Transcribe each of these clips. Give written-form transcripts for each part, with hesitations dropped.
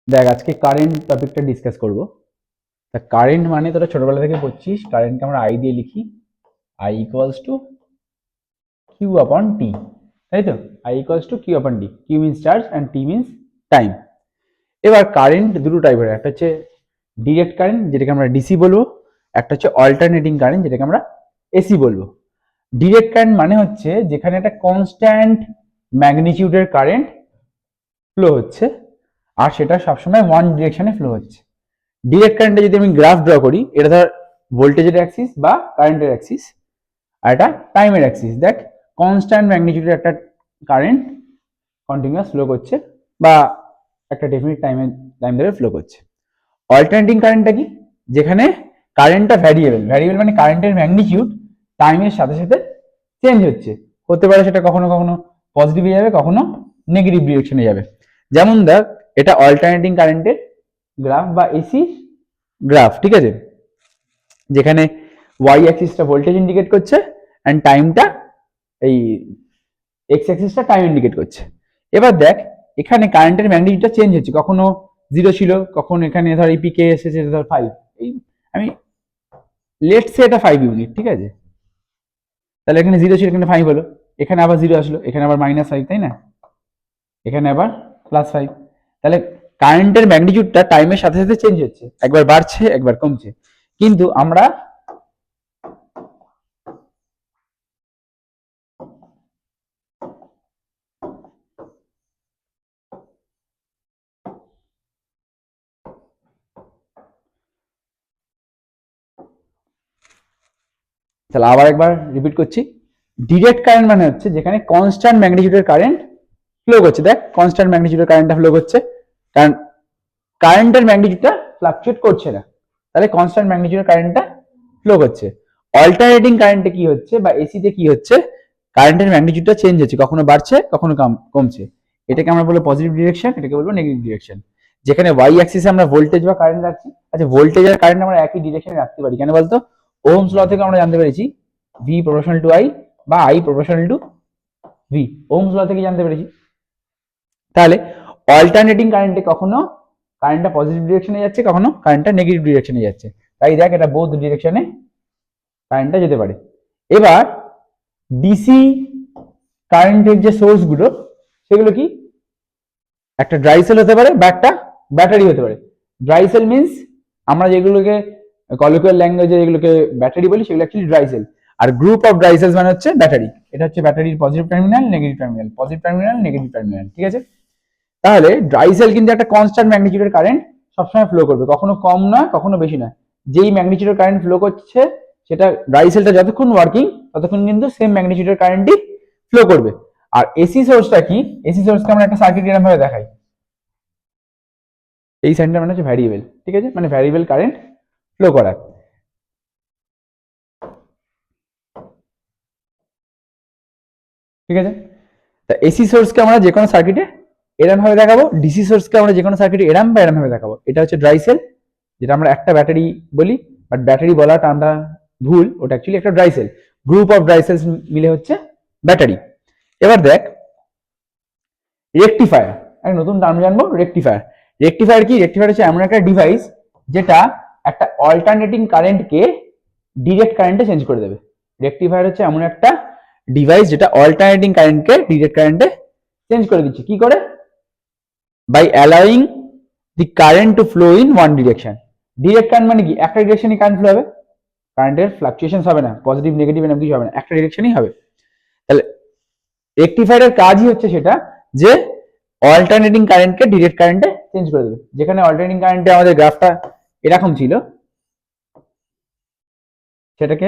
দেখ আজকে কারেন্ট টপিকটা ডিসকাস করব। তা কারেন্ট মানে তোরা ছোটবেলা থেকে পড়ছিস, কারেন্টকে আমরা আই দিয়ে লিখি, I equals to Q upon টি, তাই তো? I equals to Q upon T, Q means charge and T means time. এবার কারেন্ট দুটো টাইপের, একটা হচ্ছে ডিরেক্ট কারেন্ট যেটাকে আমরা ডিসি বলবো, একটা হচ্ছে অল্টারনেটিং কারেন্ট যেটাকে আমরা এসি বলবো। ডিরেক্ট কারেন্ট মানে হচ্ছে যেখানে একটা কনস্ট্যান্ট ম্যাগনিটিউডের কারেন্ট ফ্লো হচ্ছে আর সেটা সবসময় ওয়ান ডিরেকশনে ফ্লো হচ্ছে। ডিরেক্ট কারেন্টে যদি আমি গ্রাফ ড্র করি, এটা ধর ভোল্টেজের অ্যাক্সিস বা কারেন্টের অ্যাক্সিস, আর এটা টাইমের অ্যাক্সিস। দেখ কনস্ট্যান্ট ম্যাগনিটিউডের একটা কারেন্ট কন্টিনিউয়াস ফ্লো করছে বা একটা ডেফিনিট টাইম ধরে ফ্লো করছে। অল্টারনেটিং কারেন্টটা কি? যেখানে কারেন্টটা ভ্যারিয়েবল, ভ্যারিয়েবল মানে কারেন্টের ম্যাগনিটিউড টাইমের সাথে সাথে চেঞ্জ হচ্ছে, হতে পারে সেটা কখনো কখনো পজিটিভে যাবে, কখনো নেগেটিভ ডিরেকশনে যাবে। যেমন দেখ এটা অল্টারনেটিং কারেন্টের গ্রাফ বা এসি গ্রাফ, ঠিক আছে? যেখানে ওয়াই অ্যাক্সিসটা ভোল্টেজ ইন্ডিকেট করছে অ্যান্ড টাইমটা, এই এক্স অ্যাক্সিসটা টাইম ইন্ডিকেট করছে। এবার দেখ এখানে কারেন্টের ম্যাগনিটিউডটা চেঞ্জ হচ্ছে, কখনো জিরো ছিল, কখন এখানে ধর এই পিকে এসেছে ধর 5, এই আমি লেটস সে এটা 5 ইউনিট, ঠিক আছে? তাহলে এখানে জিরো ছিল, এখানে 5 হলো, এখানে আবার জিরো আসলো, এখানে আবার -5, তাই না? এখানে আবার +5। তাহলে কারেন্টের ম্যাগনিটিউডটা টাইমের সাথে সাথে চেঞ্জ হচ্ছে, একবার বাড়ছে একবার কমছে। কিন্তু আমরা তাহলে আবার একবার রিপিট করছি, ডিরেক্ট কারেন্ট মানে হচ্ছে যেখানে কনস্ট্যান্ট ম্যাগনিটিউডের কারেন্ট ফ্লো করছে। দেখ কনস্ট্যান্ট ম্যাগনিটিউডের কারেন্টটা ফ্লো করছে, কারণ কারেন্টের ম্যাগনিটিউডটা ফ্লাকচুয়েট করছে না, তাহলে কনস্ট্যান্ট ম্যাগনিটিউডের কারেন্টটা ফ্লো করছে। অল্টারনেটিং কারেন্টে কি হচ্ছে বা এসিতে কি হচ্ছে, কারেন্টের ম্যাগনিটিউডটা চেঞ্জ হচ্ছে, কখনো বাড়ছে কখনো কমছে। এটাকে আমরা বলবো পজিটিভ ডিরেকশন, এটাকে বলবো নেগেটিভ ডিরেকশন। যেখানে ওয়াই অ্যাক্সিসে আমরা ভোল্টেজ বা কারেন্ট রাখছি, আচ্ছা ভোল্টেজ আর কারেন্ট আমরা একই ডিরেকশনে রাখতে পারি, কেন বলতো? ওহমস ল থেকে আমরা জানতে পেরেছি ভি প্রপোর্শনাল টু আই বা I proportional to V, Ohm's law থেকে জানতে পেরেছি। তাহলে অল্টারনেটিং কারেন্টে কখনো কারেন্টটা পজিটিভ ডিরেকশনে যাচ্ছে, কখনো কারেন্টটা নেগেটিভ ডিরেকশনে যাচ্ছে। তাই দেখ এটা বোথ ডিরেকশনে কারেন্টটা যেতে পারে। এবার ডিসি কারেন্টের যে সোর্সগুলো সেগুলো কি? একটা ড্রাই সেল হতে পারে বা একটা ব্যাটারি হতে পারে। ড্রাই সেল মিনস আমরা যেগুলোকে কলিকুয়াল ল্যাঙ্গুয়েজে যেগুলোকে ব্যাটারি বলি, সেগুলো অ্যাকচুয়ালি ড্রাই সেল। আর গ্রুপ অফ ড্রাই সেলস মানে হচ্ছে ব্যাটারি। এটা হচ্ছে ব্যাটারির positive terminal, negative terminal, positive terminal, negative terminal, ঠিক আছে? তাহলে ড্রাই সেল কিন্তু একটা কনস্ট্যান্ট ম্যাগনিটিউডের কারেন্ট সবসময় ফ্লো করবে, কখনো কম নয় কখনো বেশি নয়। যেই ম্যাগনিটিউডের কারেন্ট ফ্লো করছে সেটা ড্রাই সেলটা যতক্ষণ ওয়ার্কিং ততক্ষণ কিন্তু সেম ম্যাগনিটিউডের কারেন্টই ফ্লো করবে। আর এসি সোর্সটা কি? এসি সোর্সকে আমরা একটা সার্কিট এরকম ভাবে দেখাই, এই সাইনটা মানে হচ্ছে ভ্যারিয়েবল, ঠিক আছে? মানে ভ্যারিয়েবল কারেন্ট ফ্লো করা, ঠিক আছে? তা এসি সোর্সকে আমরা যে কোনো সার্কিটে এরম ভাবে দেখাবো, ডিসি সোর্সকে আমরা যে কোনো সার্কিটে এরম বা এরম ভাবে দেখাবো। এটা হচ্ছে ড্রাই সেল, যেটা আমরা একটা ব্যাটারি বলি, বাট ব্যাটারি বলা টার্মটা ভুল, ওটা অ্যাকচুয়ালি একটা dry cell. Group of dry cells মিলে হচ্ছে ব্যাটারি। এবার দেখ রেকটিফায়ার, একটা নতুন টার্ম জানবো, রেকটিফায়ার। রেকটিফায়ার কি? রেকটিফায়ার হচ্ছে এমন একটা ডিভাইস যেটা একটা অল্টারনেটিং কারেন্টকে ডিরেক্ট কারেন্টে চেঞ্জ করে দেবে। রেকটিফায়ার হচ্ছে এমন একটা ডিভাইস যেটা অল্টারনেটিং কারেন্টকে ডিরেক্ট কারেন্টে চেঞ্জ করে দিচ্ছে। কি করে? By allowing the current to flow in one direction. Direct current মানে কি? একটা ডিরেকশনই কারেন্ট ফ্লো হবে, কারেন্টের ফ্লাকচুয়েশন হবে না, পজিটিভ নেগেটিভ এরকম কিছু হবে না, একটা ডিরেকশনই হবে। তাহলে রেকটিফায়ারের কাজই হচ্ছে সেটা, যে অল্টারনেটিং কারেন্টকে ডিরেক্ট কারেন্টে চেঞ্জ করে দেবে। যেখানে অল্টারনেটিং কারেন্টে আমাদের গ্রাফটা এরকম ছিল, সেটাকে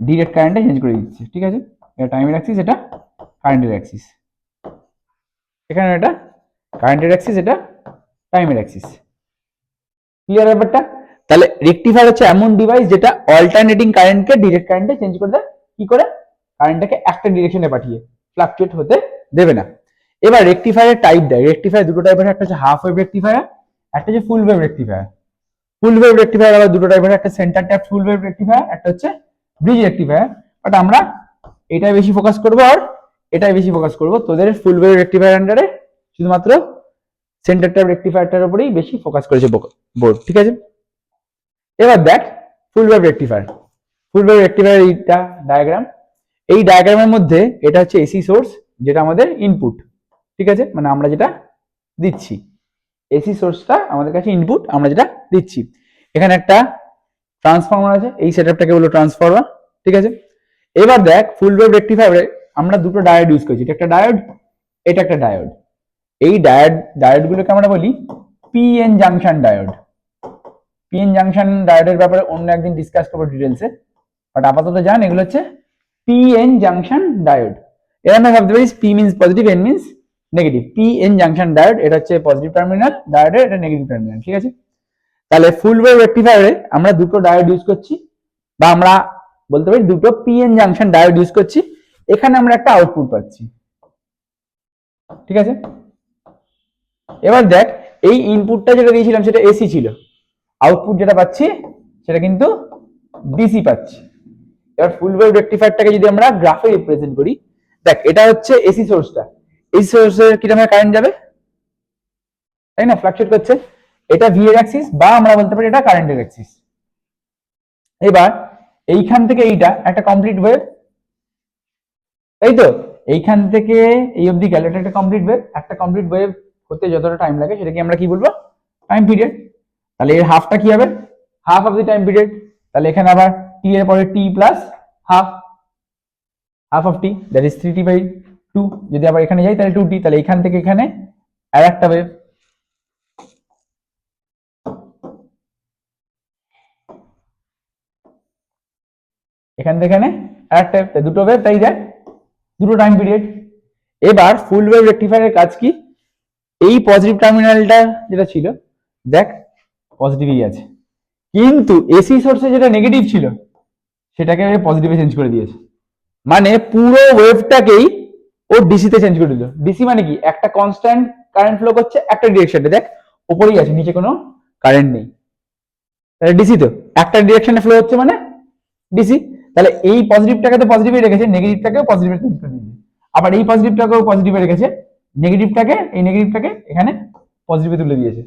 ডিরেক্ট কারেন্টে চেঞ্জ করে দিচ্ছে, ঠিক আছে? এটা টাইমের অ্যাক্সিস, এটা কারেন্টের অ্যাক্সিস। এখানে এটা কারেন্টের অ্যাক্সিস, এটা টাইমের অ্যাক্সিস। ক্লিয়ার ব্যাপারটা? তাহলে রেকটিফায়ার হচ্ছে এমন ডিভাইস যেটা অল্টারনেটিং কারেন্টকে ডিরেক্ট কারেন্টে চেঞ্জ করে দেয়। কি করে? কারেন্টটাকে একটা ডিরেকশনে পাঠিয়ে, ফ্লাকচুয়েট হতে দেবে না। এবার রেকটিফায়ারের টাইপ দেয়, রেকটিফায়ার দুটো টাইপের, একটা হচ্ছে হাফ ওয়েভ রেকটিফায়ার, একটা হচ্ছে ফুল ওয়েভ রেকটিফায়ার। ফুল ওয়েভ রেকটিফায়ার আবার দুটো টাইপের, একটা সেন্টার ট্যাপ ফুল ওয়েভ রেকটিফায়ার, একটা হচ্ছে ব্রিজ রেকটিফায়ার। বাট আমরা এটাই বেশি ফোকাস করবো আর এটাই বেশি ফোকাস করবো। তোদের ফুল ওয়েভ রেকটিফায়ার আন্ডারে শুধুমাত্র সেন্টারটা রেকটিফায়ারটার উপরেই বেশি ফোকাস করেছে বোর্ড, ঠিক আছে। এবার দেখ ফুল ওয়েভ রেকটিফায়ার। ফুল ওয়েভ রেকটিফায়ার এইটা ডায়াগ্রাম, এই ডায়াগ্রামের মধ্যে এটা হচ্ছে এসি সোর্স, যেটা আমাদের ইনপুট, ঠিক আছে, মানে আমরা যেটা দিচ্ছি, এসি সোর্সটা আমাদের কাছে ইনপুট, আমরা যেটা দিচ্ছি। এখানে একটা ট্রান্সফর্মার আছে, এই সেটআপটাকে বলো ট্রান্সফর্মার, ঠিক আছে। এবার দেখ ফুল ওয়েভ রেকটিফায়ারে আমরা দুটো ডায়োড ইউজ করছি, এটা একটা ডায়োড, এটা একটা ডায়োড। এই ডায়োডগুলোকে আমরা বলি PN junction diode. PN junction ডায়োডের ব্যাপারে অন্য একদিন ডিসকাস করবো ডিটেলসে, বাট আপাতত জান এগুলো হচ্ছে পিএন জাংশন ডায়োড। এর আমরা ভাবতে পারি P means positive, N means negative. PN junction diode, এটা হচ্ছে পজিটিভ টার্মিনাল ডায়োডের, এটা নেগেটিভ টার্মিনাল, ঠিক আছে। তাহলে ফুল ওয়েভ রেকটিফায়ারে আমরা দুটো ডায়োড ইউজ করছি, বা আমরা বলতে পারি দুটো পিএন জাংশন ডায়োড ইউজ করছি। এখানে আমরা একটা আউটপুট পাচ্ছি, ঠিক আছে। এবার দেখ এই ইনপুটটা যেটা দিয়েছিলাম সেটা এসি ছিল, আউটপুট যেটা পাচ্ছি সেটা কিন্তু ডিসি পাচ্ছি। এবার ফুল ওয়েভ রেকটিফায়ারটাকে যদি আমরা গ্রাফে রিপ্রেজেন্ট করি, দেখ এটা হচ্ছে এসি সোর্সটা, এসি সোর্সের কিরকম কারেন্ট যাবে, তাই না, ফ্লাকচুয়েট করছে। এটা ভি এর অ্যাক্সিস, বা আমরা বলতে পারি এটা কারেন্টের অ্যাক্সিস। এবার এইখান থেকে এইটা একটা কমপ্লিট ওয়েভ, তাই তো, এইখান থেকে এই অবধি গেল, এটা একটা কমপ্লিট ওয়েভ। একটা কমপ্লিট ওয়েভ হতে যতটা টাইম লাগে সেটাকে আমরা কি বলবো, টাইম পিরিয়ড। তাহলে এর হাফটা কি হবে, half of the time period. তাহলে এখানে আবার টি এর পরে T plus half, half of T that is 3t/2। যদি আবার এখানে যাই তাহলে 2t, তাহলে এখান থেকে এখানে আর একটা ওয়েভ, এখান থেকে এখানে আরেকটা ওয়েভ, তাই দুটো ওয়েভ, তাই দেখ দুটো টাইম পিরিয়ড। এবার ফুল ওয়েভ রেকটিফায়ারের কাজ কি, এই পজিটিভ টার্মিনালটা যেটা ছিল দেখ পজিটিভই আছে, কিন্তু এসি সোর্সে যেটা নেগেটিভ ছিল সেটাকে পজিটিভে চেঞ্জ করে দিয়েছে। মানে পুরো ওয়েভটাকেই ও ডিসিতে চেঞ্জ করে দিল। ডিসি মানে কি, একটা কনস্ট্যান্ট কারেন্ট ফ্লো করছে একটা ডিরেকশনে, দেখ উপরেই আছে, নিচে কোনো কারেন্ট নেই, তাহলে ডিসি তো একটা ডিরেকশনে ফ্লো হচ্ছে মানে ডিসি। তাহলে এই পজিটিভটাকে তো পজিটিভে রেখেছে, নেগেটিভটাকেও পজিটিভে চেঞ্জ করে দিয়েছে। আবার এই পজিটিভটাকেও পজিটিভে রেখেছে, নেগেটিভটাকে এই নেগেটিভটাকে এখানে পজিটিভে তুলে দিয়েছে,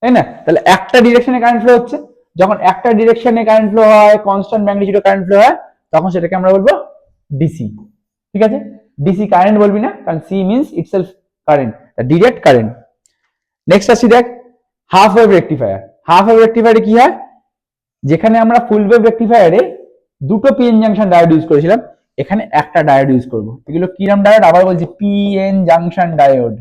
তাই না। তাহলে একটা ডিরেকশনে কারেন্ট ফ্লো হচ্ছে, যখন একটা ডিরেকশনে কারেন্ট ফ্লো হয়, কনস্ট্যান্ট ম্যাগনিটিউডে কারেন্ট ফ্লো হয়, তখন সেটাকে আমরা বলবো ডিসি, ঠিক আছে। ডিসি কারেন্ট বলবি না, কারণ C means itself current, direct current. Next আসি দেখ half wave rectifier. Half wave রেকটিফায়ারে কি হয়, যেখানে আমরা ফুল ওয়েভ রেকটিফায়ারে দুটো পিএন জাংশন ডায়োড ইউজ করেছিলাম, এখানে একটা ডায়োড ইউজ করব। এগুলো কি নাম ডায়োড, আবার বলছি পিএন জাংশন ডায়োড,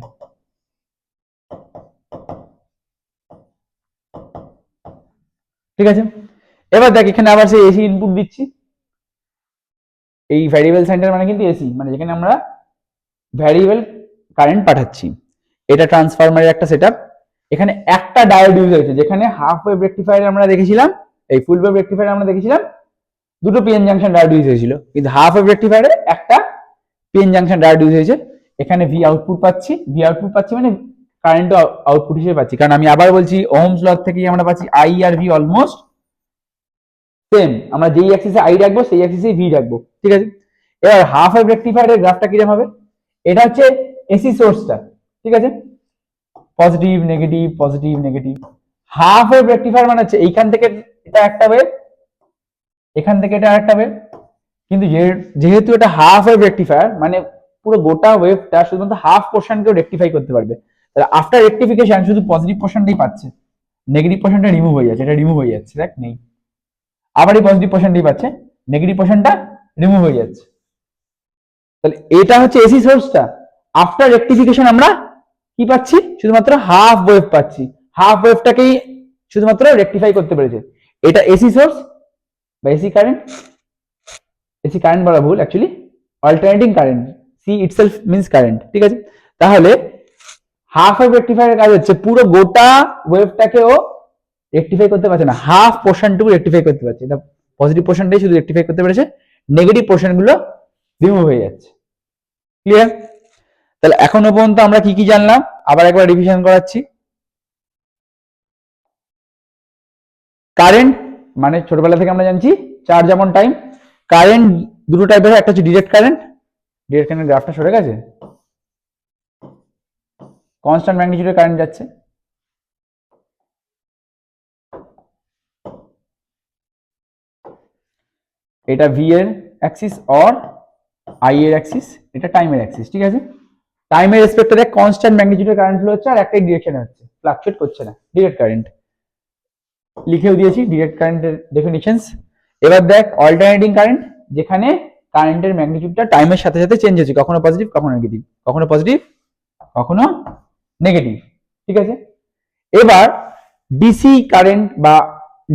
ঠিক আছে। এবার দেখ এখানে আবার সেই এসি ইনপুট দিচ্ছি, এই ভ্যারিয়েবল সেন্টার মানে কিন্তু এসি, মানে যেখানে আমরা ভ্যারিয়েবল কারেন্ট পাঠাচ্ছি। এটা ট্রান্সফরমারের একটা সেটআপ। এখানে একটা ডায়োড ইউজ হয়েছে, যেখানে হাফ ওয়েভ রেকটিফায়ারে আমরা দেখেছিলাম, এই ফুল ওয়েভ রেকটিফায়ারে আমরা দেখেছিলাম দুটো পিএন জাংশন ডায়োড ইউজ হয়েছিল, কিন্তু হাফ ওয়েভ রেকটিফায়ারে একটা পিএন জাংশন ডায়োড ইউজ হয়েছে। এখানে ভি আউটপুট পাচ্ছি, ভি আউটপুট পাচ্ছি মানে কারেন্ট আউটপুট হিসেবে পাচ্ছি, কারণ আমি আবার বলছি ওহমস ল থেকেই আমরা পাচ্ছি I R V almost same, আমরা যেই অ্যাক্সিসে আই রাখবো সেই অ্যাক্সিসে ভি রাখবো, ঠিক আছে। এবার হাফ ওয়েভ রেকটিফায়ারের গ্রাফটা কিরকম হবে, এটা হচ্ছে এসি সোর্সটা, ঠিক আছে, positive negative positive negative. Half wave rectifier মানে হচ্ছে এইখান থেকে এটা একটা ওয়েভ, এখান থেকে এটা আরেকটা ওয়েভ, কিন্তু যেহেতু এটা হাফ ওয়েভ রেকটিফায়ার মানে পুরো গোটা ওয়েভটা শুধুমাত্র হাফ পোর্শনকেও রেকটিফাই করতে পারবে। তাহলে আফটার রেকটিফিকেশন শুধু পজিটিভ পোর্শনটাই পাচ্ছে, নেগেটিভ পোর্শনটা রিমুভ হয়ে যাচ্ছে, এটা রিমুভ হয়ে যাচ্ছে, দেখ নেই, আবার এই পজিটিভ পোর্শনটাই পাচ্ছে, নেগেটিভ পোর্শনটা রিমুভ হয়ে যাচ্ছে। তাহলে এটা হচ্ছে এসি সোর্সটা। আফটার রেকটিফিকেশন আমরা কি পাচ্ছি, শুধুমাত্র হাফ ওয়েভ পাচ্ছি, হাফ ওয়েভটাকেই শুধুমাত্র রেকটিফাই করতে পেরেছে। এটা এসি সোর্স বা এসি কারেন্ট, এসি কারেন্ট বলা ভুল, actually alternating current, C itself means current, ঠিক আছে। তাহলে হাফ ওয়েভ রেকটিফায়ারের কাজ হচ্ছে পুরো গোটা ওয়েভটাকেও রেকটিফাই করতে পারছে না, হাফ পোর্শনটুকু রেকটিফাই করতে পারছে। এটা পজিটিভ পোর্শনটাই শুধু রেকটিফাই করতে পেরেছে, নেগেটিভ পোর্শনগুলো রিমুভ হয়ে যাচ্ছে, ক্লিয়ার। তাহলে এখনো পর্যন্ত আমরা কি কি জানলাম আবার একবার রিভিশন করাচ্ছি। কারেন্ট মানে ছোটবেলা থেকে আমরা জানছি চার্জ যেমন টাইম। কারেন্ট দুটো টাইপের হয়, একটা হচ্ছে ডিরেক্ট কারেন্ট, ডিরেক্ট কারেন্ট গ্রাফটা সরে গেছে, কনস্ট্যান্ট ম্যাগনিটিউডের কারেন্ট যাচ্ছে। এটা ভি এর অ্যাক্সিস অর আই এর অ্যাক্সিস, এটা টাইমের অ্যাক্সিস, ঠিক আছে। টাইমের রেসপেক্টে দেখ কনস্ট্যান্ট ম্যাগনিটিউডের কারেন্ট ফ্লো হচ্ছে আর একটাই ডিরেকশনে হচ্ছে, ফ্লাকচুয়েট করছে না, ডিরেক্ট কারেন্ট লিখেও দিয়েছি ডিরেক্ট কারেন্টের ডেফিনিশনস। এবার দেখ অল্টারনেটিং কারেন্ট, যেখানে কারেন্টের ম্যাগনিটিউডটা টাইমের সাথে সাথে চেঞ্জ হচ্ছে, কখনো পজিটিভ কখনো নেগেটিভ, কখনো পজিটিভ কখনো নেগেটিভ, ঠিক আছে। এবার ডিসি কারেন্ট বা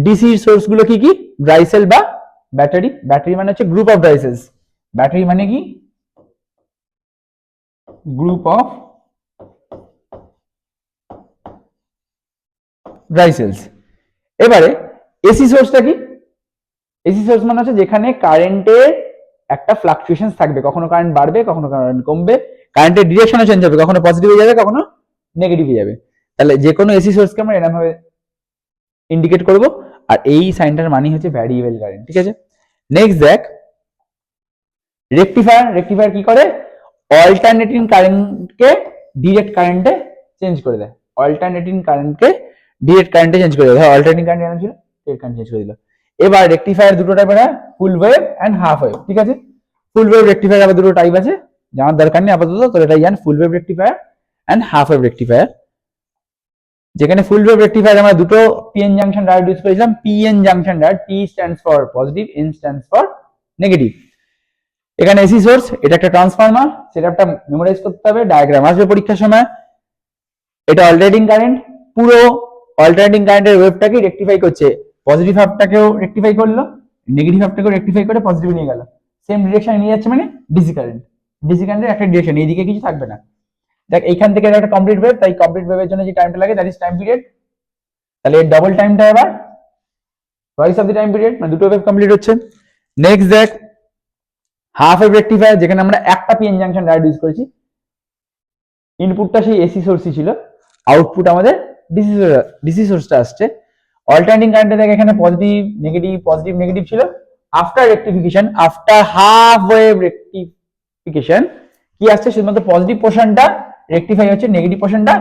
ডিসি সোর্স গুলো কি কি, ড্রাই সেল বা ব্যাটারি। ব্যাটারি মানে হচ্ছে group of dry cells, battery মানে কি গ্রুপ অফ ড্রাই সেলস। এবারে এসি সোর্সটা কি, এসি সোর্স মানে হচ্ছে যেখানে কারেন্টের একটা ফ্লাকচুয়েশন থাকবে, কখনো কারেন্ট বাড়বে কখনো কারেন্ট কমবে, কারেন্টের ডিরেকশনও চেঞ্জ হবে, কখনো পজিটিভ হয়ে যাবে কখনো নেগেটিভ হয়ে যাবে। তাহলে যে কোনো এসি সোর্সকে আমরা এরকম ভাবে ইন্ডিকেট করব, আর এই সাইনটার মানে হচ্ছে ভ্যারিয়েবল কারেন্ট, ঠিক আছে। নেক্সট দেখ রেকটিফায়ার। রেকটিফায়ার কি করে, অল্টারনেটিং কারেন্টকে ডিরেক্ট কারেন্টে চেঞ্জ করে দেয়, অল্টারনেটিং কারেন্টকে ডিরেক্ট কারেন্টে চেঞ্জ করে দেয়। অল্টারনেটিং কারেন্ট জানা ছিল, ডিরেক্ট কারেন্ট চেঞ্জ করে দিল। এবার রেকটিফায়ার দুটো টাইপের হয়, full wave and half wave, ঠিক আছে। ফুল ওয়েভ রেকটিফায়ার আবার দুটো টাইপ আছে, জানার দরকার নেই আপাতত, তো এটাই জান, full wave rectifier and half wave rectifier. যেখানে ফুল ওয়েভ রেকটিফায়ার আমরা দুটো পিএন জাংশন ডায়োড ইউজ করেছিলাম, PN junction diode, P stands for positive, N stands for negative. এখানে এসি সোর্স, এটা একটা ট্রান্সফরমার, সেটা একটা মেমোরাইজ করতে হবে, ডায়াগ্রাম আসবে পরীক্ষার সময়। এটা অল্টারনেটিং কারেন্ট, পুরো অল্টারনেটিং কারেন্টের ওয়েভটাকে রেকটিফাই করছে, পজিটিভ হাফটাকেও রেকটিফাই করলো, নেগেটিভ হাফটাকেও রেকটিফাই করে পজিটিভ নিয়ে গেল, সেম ডিরেকশনে নিয়ে যাচ্ছে, মানে ডিসি কারেন্ট। ডিসি কারেন্টের একটা ডিরেকশন, এইদিকে কিছু থাকবে না। দেখ এইখান থেকে একটা কমপ্লিট ওয়েভ, তাই কমপ্লিট ওয়েভের জন্য যে টাইমটা লাগে দ্যাট ইজ টাইম পিরিয়ড। তাহলে এর ডবল টাইমটা এবার twice of the time period, মানে দুটো ওয়েভ কমপ্লিট হচ্ছে। নেক্সট দেখ হাফ ওয়েভ রেকটিফায়ার, যেখানে আমরা একটা পিএন জাংশন ডায়োড ইউজ করেছি, ইনপুটটা সেই এসি সোর্সই ছিল, আউটপুট আমাদের ডিসি সোর্সটা আসছে। অল্টারনেটিং কারেন্টে দেখ এখানে পজিটিভ নেগেটিভ ছিল, after rectification, after half wave rectification কি আসছে, শুধুমাত্র পজিটিভ পোর্শনটা রেকটিফাই হচ্ছে, নেগেটিভ পোর্শনটা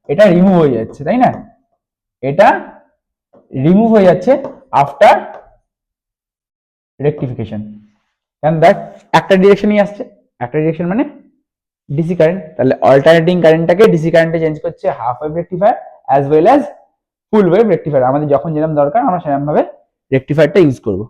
এটা রিমুভ হয়ে যাচ্ছে, তাই না, এটা রিমুভ হয়ে যাচ্ছে আফটার রেকটিফিকেশন। কারণ দেখ একটা ডিরেকশনই আসছে, একটা ডিরেকশন মানে ডিসি কারেন্ট, তাহলে অল্টারনেটিং কারেন্টটাকে ডিসি কারেন্টে চেঞ্জ করছে half wave rectifier as well as ফুল ওয়েভ রেকটিফায়ার। আমাদের যখন যেরকম দরকার আমরা সেরকম ভাবে রেকটিফায়ারটা ইউজ করব।